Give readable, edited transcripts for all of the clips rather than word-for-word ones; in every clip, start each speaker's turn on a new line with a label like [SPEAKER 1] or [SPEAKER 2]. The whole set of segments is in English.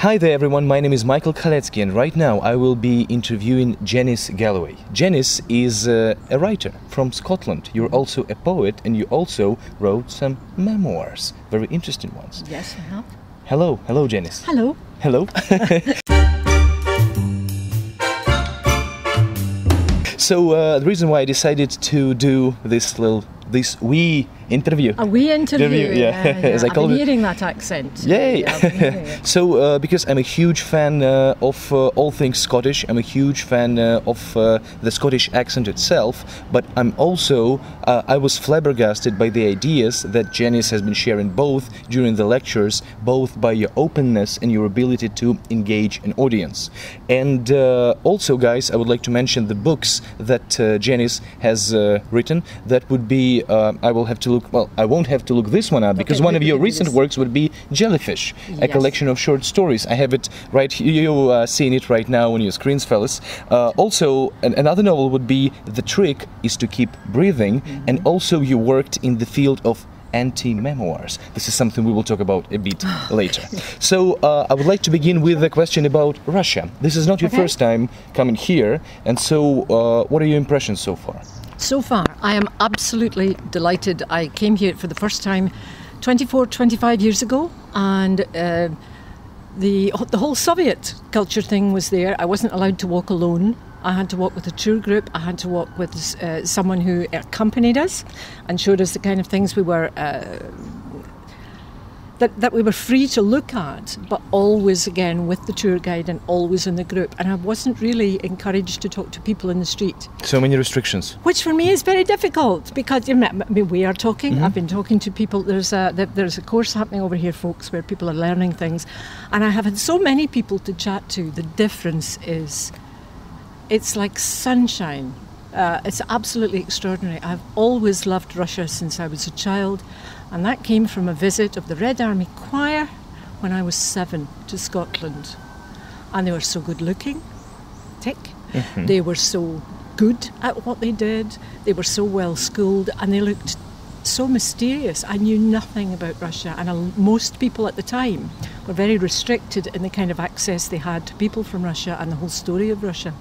[SPEAKER 1] Hi there everyone, my name is Michael Kaletsky and right now I will be interviewing Дженис Гэллоуэй. Дженис is a writer from Scotland. You're also a poet and you also wrote some memoirs, very interesting ones.
[SPEAKER 2] Yes, I have.
[SPEAKER 1] Hello, Дженис.
[SPEAKER 2] Hello.
[SPEAKER 1] Hello. So the reason why I decided to do this wee interview.
[SPEAKER 2] A wee interview, yeah.
[SPEAKER 1] As I
[SPEAKER 2] I've
[SPEAKER 1] call
[SPEAKER 2] been
[SPEAKER 1] it.
[SPEAKER 2] hearing that accent.
[SPEAKER 1] Yay!
[SPEAKER 2] Yeah, I've been hearing it.
[SPEAKER 1] So, because I'm a huge fan of all things Scottish, I'm a huge fan of the Scottish accent itself, but I'm also, I was flabbergasted by the ideas that Janice has been sharing both during the lectures, both by your openness and your ability to engage an audience. And also, guys, I would like to mention the books that Janice has written. That would be, I will have to look, well, I won't have to look this one up because one of your recent works would be Jellyfish, a collection of short stories. I have it right here, you're seeing it right now on your screens, fellas. Also, another novel would be The Trick is to Keep Breathing, and also you worked in the field of Anti-memуars. This is something we will talk about a bit later. So I would like to begin with a question about Russia. This is not your first time coming here, and so what are your impressions so far?
[SPEAKER 2] So far, I am absolutely delighted. I came here for the first time 25 years ago, and the whole Soviet culture thing was there. I wasn't allowed to walk alone. I had to walk with a tour group. I had to walk with someone who accompanied us and showed us the kind of things we were that we were free to look at, but always again with the tour guide and always in the group. And I wasn't really encouraged to talk to people in the street.
[SPEAKER 1] So many restrictions.
[SPEAKER 2] Which for me is very difficult because I mean, we are talking. I've been talking to people. There's a course happening over here, folks, where people are learning things, and I have had so many people to chat to. The difference is, it's like sunshine. It's absolutely extraordinary. I've always loved Russia since I was a child, and that came from a visit of the Red Army Choir when I was 7 to Scotland. And they were so good looking, they were so good at what they did, they were so well schooled, and they looked so mysterious. I knew nothing about Russia, and most people at the time were very restricted in the kind of access they had to people from Russia and the whole story of Russia.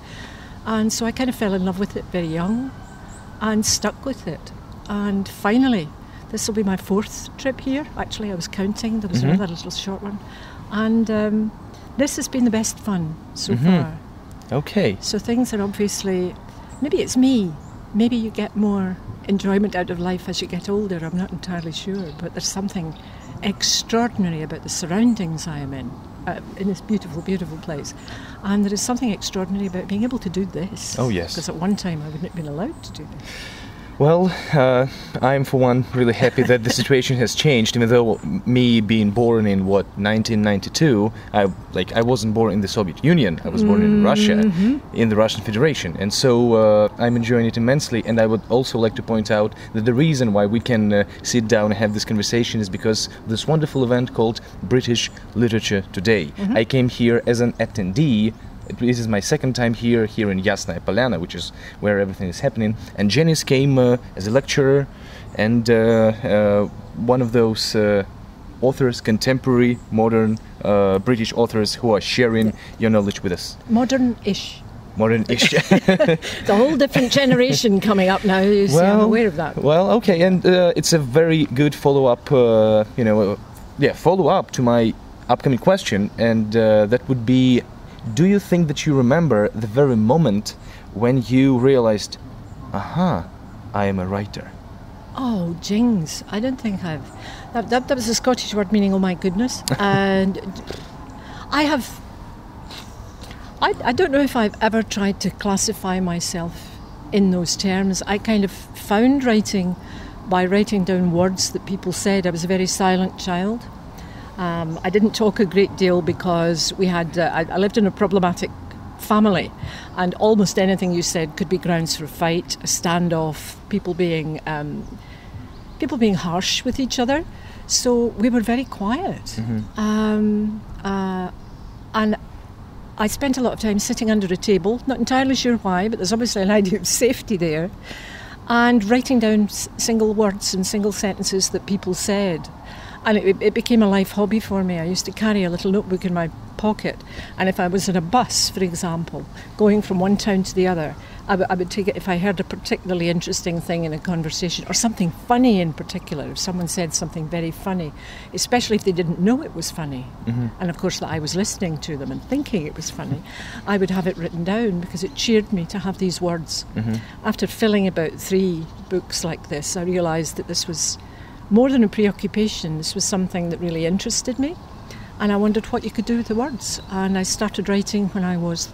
[SPEAKER 2] And so I kind of fell in love with it very young and stuck with it. And finally, this will be my 4th trip here. Actually, I was counting. There was another little short one. And this has been the best fun so far.
[SPEAKER 1] Okay.
[SPEAKER 2] So things are obviously, maybe it's me. Maybe you get more enjoyment out of life as you get older. I'm not entirely sure. But there's something extraordinary about the surroundings I am in this beautiful, beautiful place. And there is something extraordinary about being able to do this.
[SPEAKER 1] Oh, yes.
[SPEAKER 2] Because at one time I wouldn't have been allowed to do this.
[SPEAKER 1] Well, I'm for one really happy that the situation has changed, even though me being born in 1992, I wasn't born in the Soviet Union. I was born in Russia, in the Russian Federation, and so I'm enjoying it immensely. And I would also like to point out that the reason why we can sit down and have this conversation is because of this wonderful event called British Literature Today. I came here as an attendee. This is my second time here in Yasnaya Polyana, which is where everything is happening. And Janice came as a lecturer and one of those authors, contemporary, modern British authors who are sharing your knowledge with us.
[SPEAKER 2] Modern-ish.
[SPEAKER 1] Modern-ish.
[SPEAKER 2] It's a whole different generation coming up now. You see, I'm aware of that.
[SPEAKER 1] Well, okay, and it's a very good follow-up, follow-up to my upcoming question, and that would be, do you think that you remember the very moment when you realized, aha, I am a writer?
[SPEAKER 2] Oh, jings. I don't think I've... That was a Scottish word meaning, oh my goodness. And I don't know if I've ever tried to classify myself in those terms. I kind of found writing by writing down words that people said. I was a very silent child. I didn't talk a great deal because we had. I lived in a problematic family, and almost anything you said could be grounds for a fight, a standoff, people being harsh with each other. So we were very quiet, and I spent a lot of time sitting under a table. Not entirely sure why, but there's obviously an idea of safety there, and writing down single words and single sentences that people said. And it became a life hobby for me. I used to carry a little notebook in my pocket. And if I was in a bus, for example, going from one town to the other, I would take it if I heard a particularly interesting thing in a conversation, or something funny in particular, if someone said something very funny, especially if they didn't know it was funny, and of course that I was listening to them and thinking it was funny, I would have it written down because it cheered me to have these words. After filling about 3 books like this, I realised that this was more than a preoccupation. This was something that really interested me, and I wondered what you could do with the words. And I started writing when I was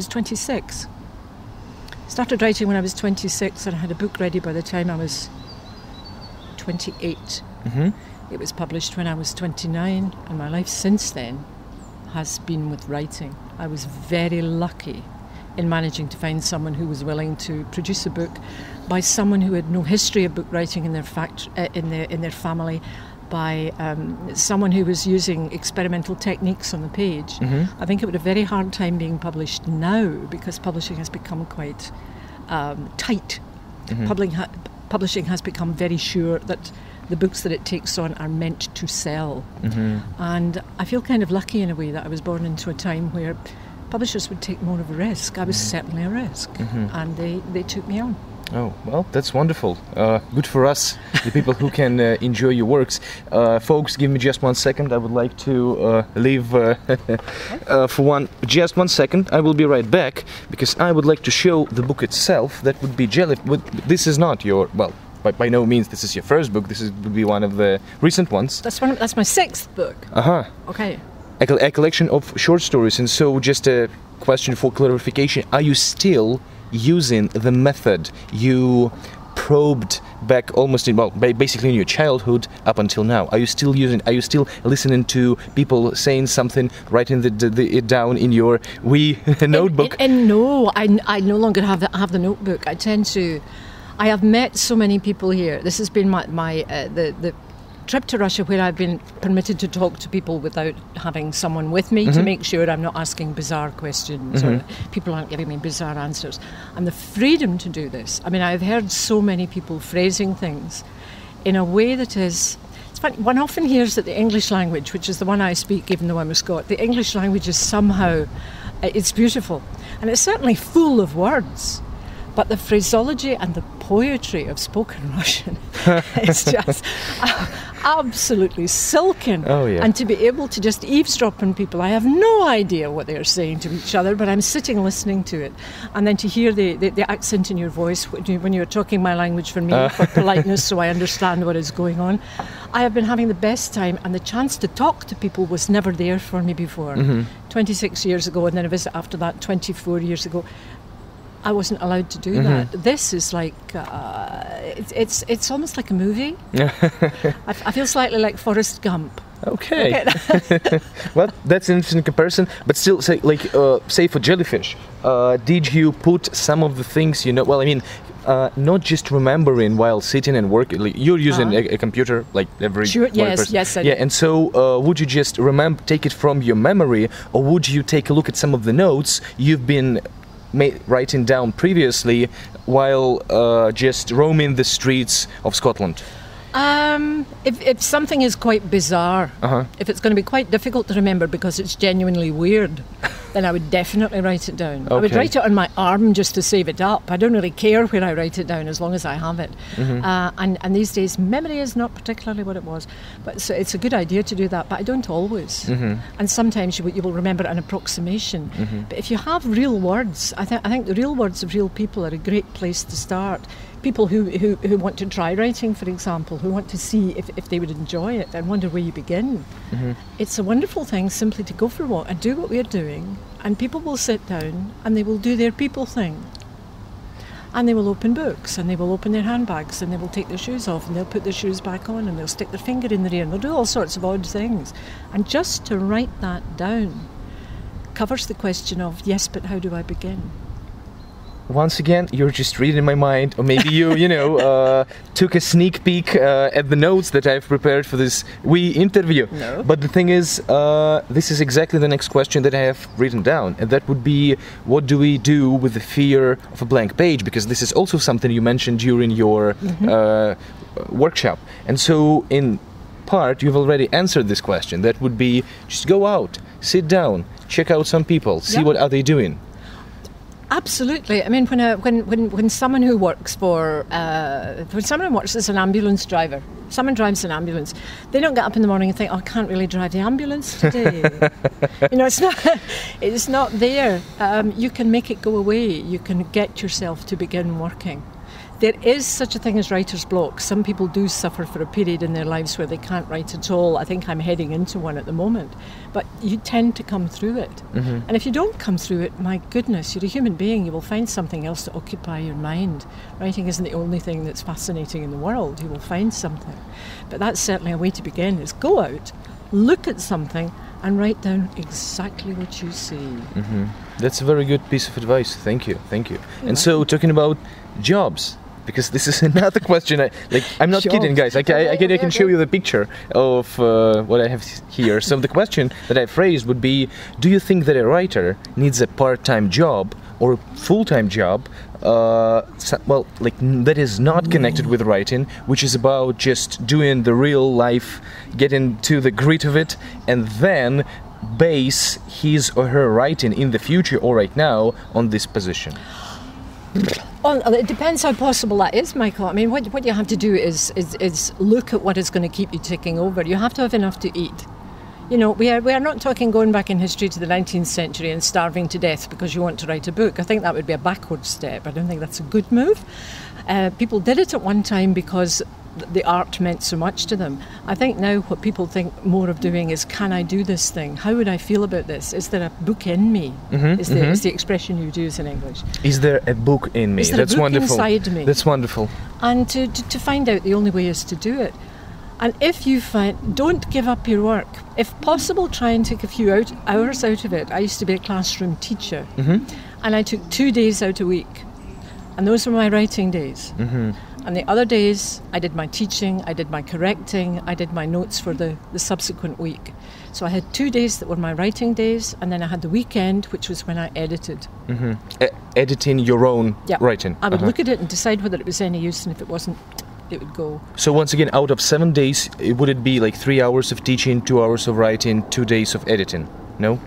[SPEAKER 2] 26. Started writing when I was 26, and I had a book ready by the time I was 28. It was published when I was 29, and my life since then has been with writing. I was very lucky in managing to find someone who was willing to produce a book by someone who had no history of book writing in their family, by someone who was using experimental techniques on the page. I think it would have a very hard time being published now, because publishing has become quite tight. Publishing has become very sure that the books that it takes on are meant to sell. And I feel kind of lucky in a way that I was born into a time where publishers would take more of a risk. I was certainly a risk, and they took me on.
[SPEAKER 1] Oh, well, that's wonderful. Good for us, the people who can enjoy your works. Folks, give me just 1 second. I would like to leave for just 1 second. I will be right back, because I would like to show the book itself. That would be Jellyfish. This is not your, well, by no means this is your first book. This would be one of the recent ones.
[SPEAKER 2] That's my 6th book. Okay.
[SPEAKER 1] A collection of short stories. And so, just a question for clarification: are you still using the method you probed back almost in, well, basically in your childhood up until now? Are you still listening to people saying something, writing it down in your wee notebook?
[SPEAKER 2] No, I no longer have the notebook. I have met so many people here. This has been the trip to Russia, where I've been permitted to talk to people without having someone with me to make sure I'm not asking bizarre questions or people aren't giving me bizarre answers. And the freedom to do this. I mean, I've heard so many people phrasing things in a way that is... It's funny, one often hears that the English language, which is the one I speak even though I'm a Scot, the English language is somehow... it's beautiful. And it's certainly full of words. But the phraseology and the poetry of spoken Russian is just absolutely silken.
[SPEAKER 1] Oh, yeah.
[SPEAKER 2] And to be able to just eavesdrop on people, I have no idea what they're saying to each other, but I'm sitting listening to it. And then to hear the accent in your voice when you're talking my language for me, for politeness, so I understand what is going on. I have been having the best time, and the chance to talk to people was never there for me before. 26 years ago, and then a visit after that 24 years ago. I wasn't allowed to do that. This is like, it's almost like a movie. I feel slightly like Forrest Gump.
[SPEAKER 1] Okay. Well, that's an interesting comparison. But still, say for Jellyfish, did you put some of the things, well, I mean, not just remembering while sitting and working. Like, you're using a computer, like every person.
[SPEAKER 2] Yes, I do.
[SPEAKER 1] Yeah, and so would you just take it from your memory, or would you take a look at some of the notes you've been writing down previously while just roaming the streets of Scotland?
[SPEAKER 2] If something is quite bizarre, if it's going to be quite difficult to remember because it's genuinely weird, then I would definitely write it down.
[SPEAKER 1] Okay.
[SPEAKER 2] I would write it on my arm just to save it up. I don't really care where I write it down as long as I have it. And these days, memory is not particularly what it was. But so it's a good idea to do that, but I don't always. And sometimes you will remember an approximation. But if you have real words, I think the real words of real people are a great place to start. People who want to try writing, for example, who want to see if they would enjoy it and wonder where you begin. It's a wonderful thing simply to go for a walk and do what we're doing, and people will sit down and they will do their people thing. And they will open books, and they will open their handbags, and they will take their shoes off, and they'll put their shoes back on, and they'll stick their finger in their ear, and they'll do all sorts of odd things. And just to write that down covers the question of, yes, but how do I begin?
[SPEAKER 1] Once again, you're just reading my mind, or maybe you took a sneak peek at the notes that I've prepared for this wee interview.
[SPEAKER 2] No.
[SPEAKER 1] But the thing is, this is exactly the next question that I have written down, and that would be, what do we do with the fear of a blank page? Because this is also something you mentioned during your workshop. And so, in part, you've already answered this question. That would be just go out, sit down, check out some people, see what are they doing.
[SPEAKER 2] Absolutely. I mean, when someone who works when someone works as an ambulance driver, someone drives an ambulance, they don't get up in the morning and think, "Oh, I can't really drive the ambulance today." It's not there. You can make it go away. You can get yourself to begin working. There is such a thing as writer's block. Some people do suffer for a period in their lives where they can't write at all. I think I'm heading into one at the moment. But you tend to come through it. Mm-hmm. And if you don't come through it, my goodness, you're a human being. You will find something else to occupy your mind. Writing isn't the only thing that's fascinating in the world. You will find something. But that's certainly a way to begin, is go out, look at something, and write down exactly what you see.
[SPEAKER 1] Mm-hmm. That's a very good piece of advice. Thank you. And so, talking about jobs, because this is another question. I'm not kidding, guys. I can show you the picture of what I have here. So the question that I phrased would be: do you think that a writer needs a part-time job or a full-time job? That is not connected with writing, which is about just doing the real life, getting to the grit of it, and then base his or her writing in the future or right now on this position.
[SPEAKER 2] It depends how possible that is, Michael. I mean, what you have to do is look at what is going to keep you ticking over. You have to have enough to eat. You know, we are not talking going back in history to the 19th century and starving to death because you want to write a book. I think that would be a backward step. I don't think that's a good move. People did it at one time because the art meant so much to them. I think now what people think more of doing is, can I do this thing? How would I feel about this? Is there a book in me?
[SPEAKER 1] Mm-hmm,
[SPEAKER 2] is the expression you would use in English.
[SPEAKER 1] Is there a book in me?
[SPEAKER 2] Is there
[SPEAKER 1] That's
[SPEAKER 2] a book
[SPEAKER 1] wonderful.
[SPEAKER 2] Inside me?
[SPEAKER 1] That's wonderful.
[SPEAKER 2] And to find out, the only way is to do it. And if you find, don't give up your work. If possible, try and take a few hours out of it. I used to be a classroom teacher, and I took 2 days out a week, and those were my writing days. Mm-hmm. And the other days, I did my teaching, I did my correcting, I did my notes for the subsequent week. So I had 2 days that were my writing days, and then I had the weekend, which was when I edited.
[SPEAKER 1] Mm-hmm. Editing your own writing?
[SPEAKER 2] I would look at it and decide whether it was any use, and if it wasn't, it would go.
[SPEAKER 1] So once again, out of 7 days, would it be like 3 hours of teaching, 2 hours of writing, 2 days of editing? No?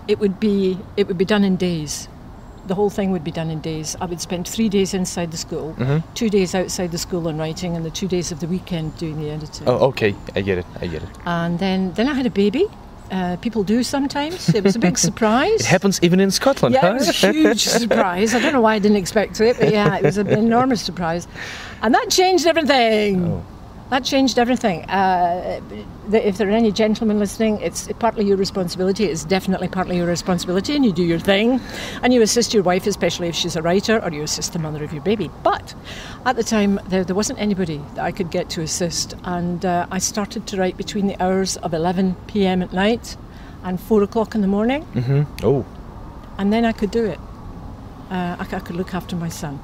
[SPEAKER 2] It would be done in days. The whole thing would be done in days. I would spend 3 days inside the school, 2 days outside the school on writing, and the 2 days of the weekend doing the editing.
[SPEAKER 1] Oh, okay. I get it.
[SPEAKER 2] And then I had a baby. People do sometimes. It was a big surprise.
[SPEAKER 1] It happens even in Scotland, huh?
[SPEAKER 2] It was a huge surprise. I don't know why I didn't expect it, but yeah, it was an enormous surprise. And that changed everything. Oh. That changed everything. If there are any gentlemen listening, it's partly your responsibility. It's definitely partly your responsibility, and you do your thing. And you assist your wife, especially if she's a writer, or you assist the mother of your baby. But at the time, there wasn't anybody that I could get to assist. And I started to write between the hours of 11 p.m. at night and 4 o'clock in the morning.
[SPEAKER 1] Mm-hmm. Oh.
[SPEAKER 2] And then I could do it. I could look after my son.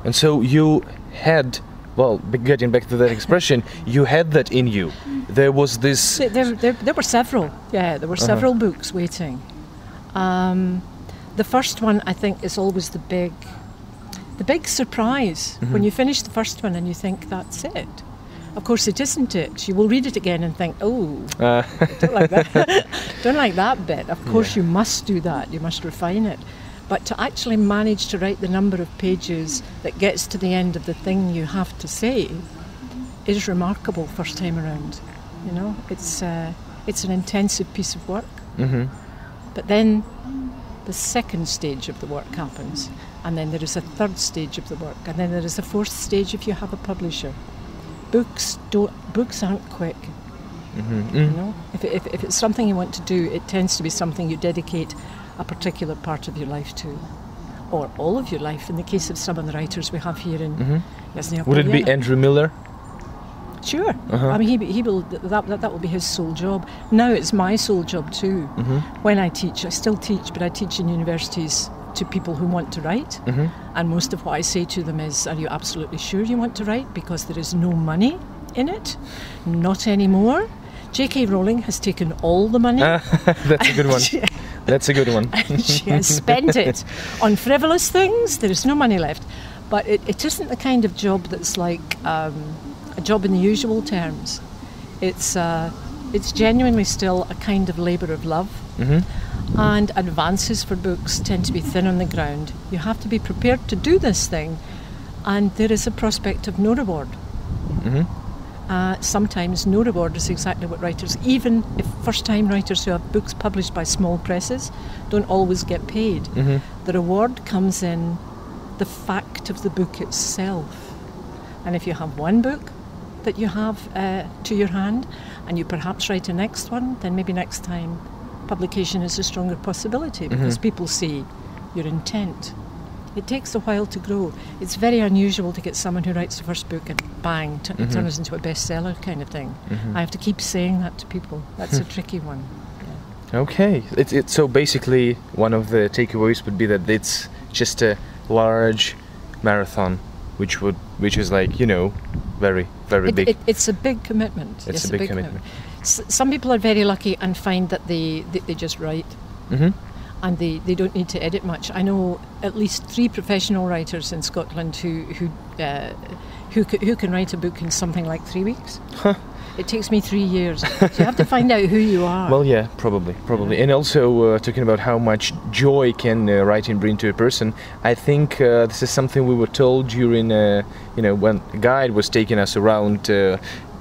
[SPEAKER 1] And so you had... Well, getting back to that expression, you had that in you. There was this...
[SPEAKER 2] There were several. Yeah, there were several books waiting. The first one, I think, is always the big surprise when you finish the first one and you think, that's it. Of course, it isn't it. You will read it again and think, oh, I don't like that. Don't like that bit. Of course, you must do that. You must refine it. But to actually manage to write the number of pages that gets to the end of the thing you have to say is remarkable first time around. You know, it's an intensive piece of work. Mm-hmm. But then the second stage of the work happens, and then there is a third stage of the work, and then there is a fourth stage if you have a publisher. Books aren't quick. Mm-hmm. You know, if it's something you want to do, it tends to be something you dedicate a particular part of your life to, or all of your life. In the case of some of the writers we have here in
[SPEAKER 1] Would it be Andrew Miller?
[SPEAKER 2] Sure. I mean, he will. That will be his sole job. Now it's my sole job too. When I teach, I still teach, but I teach in universities to people who want to write. And most of what I say to them is, "Are you absolutely sure you want to write? Because there is no money in it, not anymore." J.K. Rowling has taken all the money.
[SPEAKER 1] That's a good one. That's a good one.
[SPEAKER 2] She has spent it on frivolous things. There is no money left. But it isn't the kind of job that's like a job in the usual terms. It's genuinely still a kind of labour of love. And advances for books tend to be thin on the ground. You have to be prepared to do this thing, and there is a prospect of no reward. Sometimes no reward is exactly what writers, even if first-time writers who have books published by small presses, don't always get paid. The reward comes in the fact of the book itself. And if you have one book that you have to your hand, and you perhaps write a next one, then maybe next time publication is a stronger possibility, because people see your intent. It takes a while to grow. It's very unusual to get someone who writes the first book and bang, it turns into a bestseller kind of thing. I have to keep saying that to people. That's a tricky one. Yeah.
[SPEAKER 1] Okay. So basically one of the takeaways would be that it's just a large marathon, which is like, very, very big.
[SPEAKER 2] It's a big commitment.
[SPEAKER 1] It's a big commitment.
[SPEAKER 2] Some people are very lucky and find that they just write. And they don't need to edit much. I know at least 3 professional writers in Scotland who can write a book in something like 3 weeks. It takes me 3 years. So you have to find out who you are.
[SPEAKER 1] Well, yeah, probably. And also talking about how much joy can writing bring to a person, I think this is something we were told during, when a guide was taking us around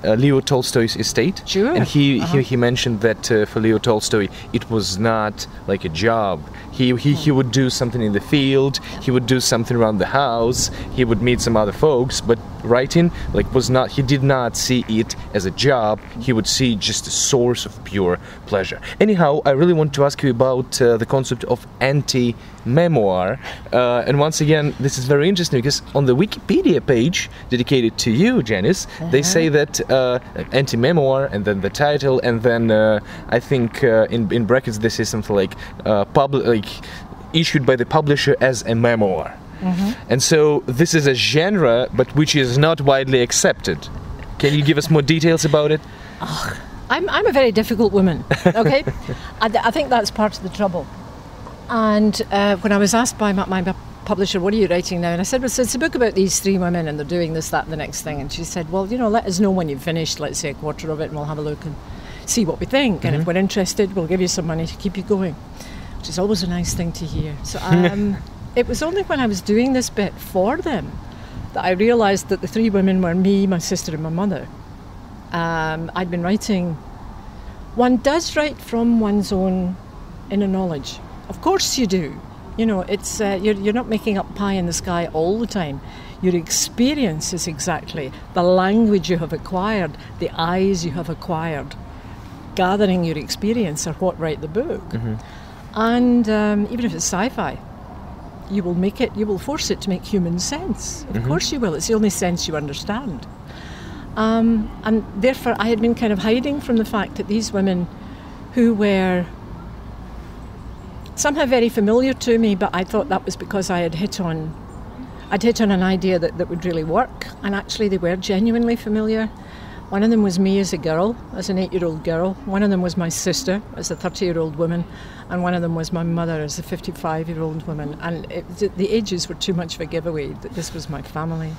[SPEAKER 1] Leo Tolstoy's estate.
[SPEAKER 2] Sure.
[SPEAKER 1] And he mentioned that for Leo Tolstoy it was not like a job. He would do something in the field, he would do something around the house, he would meet some other folks, but writing he did not see it as a job. He would see just a source of pure pleasure. Anyhow, I really want to ask you about the concept of anti-memoir, and once again this is very interesting because on the Wikipedia page dedicated to you, Janice, they say that anti-memoir and then the title and then I think in brackets this is something like issued by the publisher as a memoir. And so this is a genre, but which is not widely accepted. Can you give us more details about it?
[SPEAKER 2] I'm a very difficult woman, okay? I think that's part of the trouble. And when I was asked by my publisher, what are you writing now? And I said, well, it's a book about these 3 women and they're doing this, that and the next thing. And she said, well, let us know when you've finished, let's say a quarter of it, and we'll have a look and see what we think. And if we're interested, we'll give you some money to keep you going, which is always a nice thing to hear. So it was only when I was doing this bit for them that I realised that the 3 women were me, my sister and my mother. I'd been writing. One does write from one's own inner knowledge. Of course you do. It's you're not making up pie in the sky all the time. Your experience is exactly the language you have acquired, the eyes you have acquired. Gathering your experience are what write the book. And even if it's sci-fi, you will force it to make human sense. Of course you will. It's the only sense you understand. And therefore I had been kind of hiding from the fact that these women who were somehow very familiar to me, but I thought that was because I'd hit on an idea that would really work, and actually they were genuinely familiar. One of them was me as a girl, as an 8-year-old girl. One of them was my sister as a 30-year-old woman, and one of them was my mother as a 55-year-old woman. And the ages were too much of a giveaway that this was my family.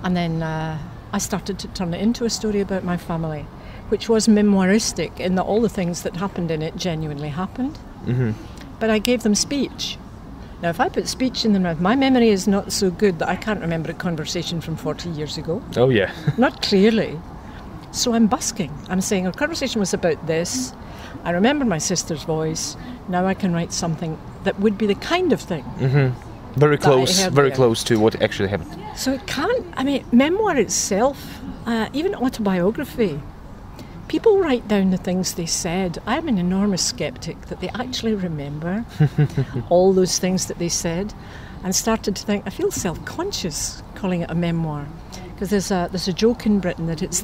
[SPEAKER 2] And then I started to turn it into a story about my family, which was memoiristic in that all the things that happened in it genuinely happened. But I gave them speech. Now, if I put speech in their mouth, my memory is not so good that I can't remember a conversation from 40 years ago.
[SPEAKER 1] Oh, yeah.
[SPEAKER 2] Not clearly. So I'm busking. I'm saying our conversation was about this. I remember my sister's voice. Now I can write something that would be the kind of thing.
[SPEAKER 1] Very close to what actually happened.
[SPEAKER 2] So it can't, memoir itself, even autobiography, people write down the things they said. I'm an enormous skeptic that they actually remember all those things that they said, and started to think, I feel self-conscious calling it a memoir, because there's a joke in Britain that it's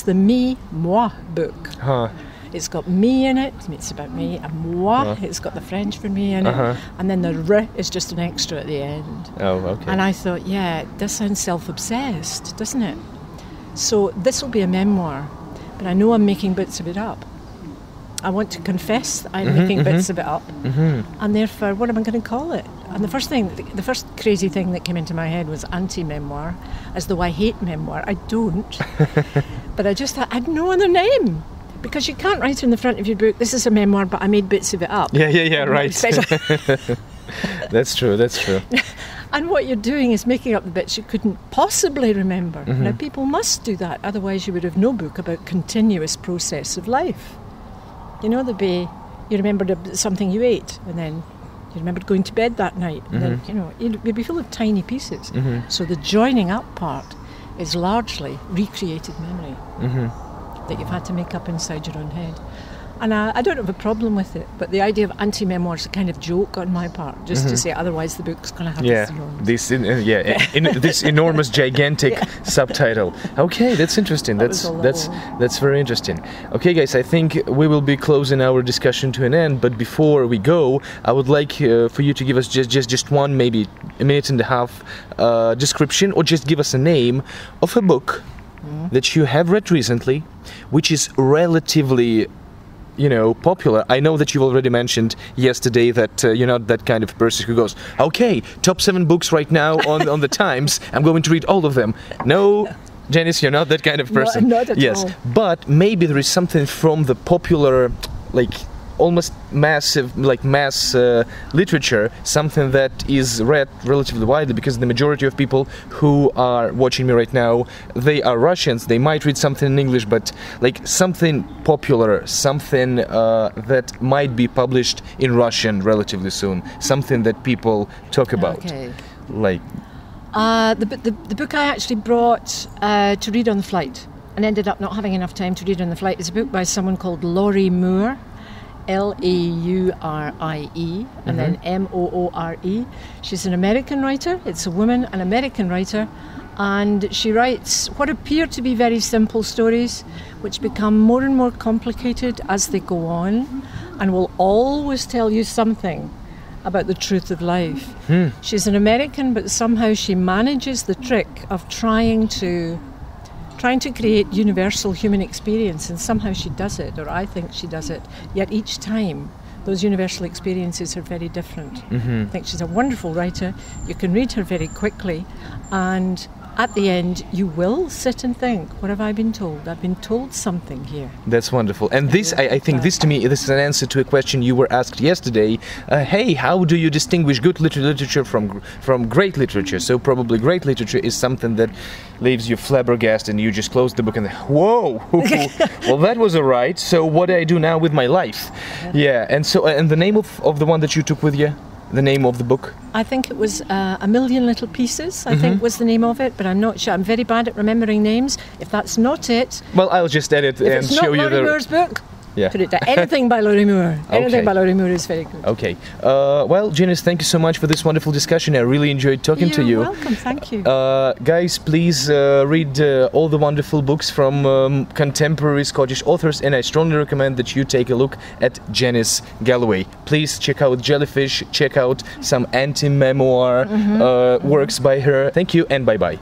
[SPEAKER 2] the me-moi book. It's got me in it, it's about me, and moi, it's got the French for me in it, and then the r is just an extra at the end.
[SPEAKER 1] Oh, okay.
[SPEAKER 2] And I thought, yeah, this sounds self-obsessed, doesn't it? So this will be a memoir, but I know I'm making bits of it up. I want to confess that I'm making bits of it up, and therefore, what am I going to call it? And the first crazy thing that came into my head was anti-memoir, as though I hate memoir. I don't. But I just thought, I'd no other name. Because you can't write in the front of your book, this is a memoir, but I made bits of it up.
[SPEAKER 1] Yeah, right. That's true, that's true.
[SPEAKER 2] And what you're doing is making up the bits you couldn't possibly remember.
[SPEAKER 1] Mm-hmm.
[SPEAKER 2] Now, people must do that, otherwise you would have no book about continuous process of life. You know, there'd be, you remembered something you ate, and then you remembered going to bed that night, and then, you know, you'd be full of tiny pieces. So the joining up part is largely recreated memory that you've had to make up inside your own head. And I don't have a problem with it, but the idea of anti-memoir is a kind of joke on my part, just to say otherwise the book's going to have this enormous...
[SPEAKER 1] this enormous, gigantic subtitle. Okay, that's interesting. That's very interesting. Okay, guys, I think we will be closing our discussion to an end, but before we go, I would like for you to give us just one, maybe a minute and a half description, or just give us a name of a book that you have read recently, which is relatively, you know, popular. I know that you already mentioned yesterday that you're not that kind of person who goes, okay, top 7 books right now on the Times, I'm going to read all of them. No, Janice, you're not that kind of person.
[SPEAKER 2] Not at all.
[SPEAKER 1] But maybe there is something from the popular, like almost massive, like mass literature, something that is read relatively widely, because the majority of people who are watching me right now, they are Russians. They might read something in English, but like something popular, something that might be published in Russian relatively soon, something that people talk about.
[SPEAKER 2] Okay.
[SPEAKER 1] Like
[SPEAKER 2] the book I actually brought to read on the flight and ended up not having enough time to read on the flight is a book by someone called Laurie Moore, Laurie, and then Moore. She's an American writer. It's a woman, an American writer, and she writes what appear to be very simple stories, which become more and more complicated as they go on, and will always tell you something about the truth of life. She's an American, but somehow she manages the trick of trying to create universal human experience, and somehow she does it, or I think she does it, yet each time those universal experiences are very different. I think she's a wonderful writer. You can read her very quickly, and at the end you will sit and think, what have I been told? I've been told something here.
[SPEAKER 1] That's wonderful. And this, I think this to me, this is an answer to a question you were asked yesterday. Hey, how do you distinguish good literature from great literature? So probably great literature is something that leaves you flabbergasted and you just close the book and whoa, well that was alright, so what do I do now with my life? Yeah, and so, and the name of the one that you took with you? The name of the book?
[SPEAKER 2] I think it was A Million Little Pieces, I think was the name of it, but I'm not sure. I'm very bad at remembering names. If that's not it...
[SPEAKER 1] Well, I'll just edit and show you the...
[SPEAKER 2] If it's not Laurie Moore's book, put it down. Anything by Laurie Moore. Anything by Laurie Moore is very good.
[SPEAKER 1] Okay. Well, Janice, thank you so much for this wonderful discussion. I really enjoyed talking to you.
[SPEAKER 2] You're welcome, thank you.
[SPEAKER 1] Guys, please read all the wonderful books from contemporary Scottish authors, and I strongly recommend that you take a look at Jenice Гэллоуэй. Please check out Jellyfish, check out some anti-memoir works by her. Thank you and bye-bye.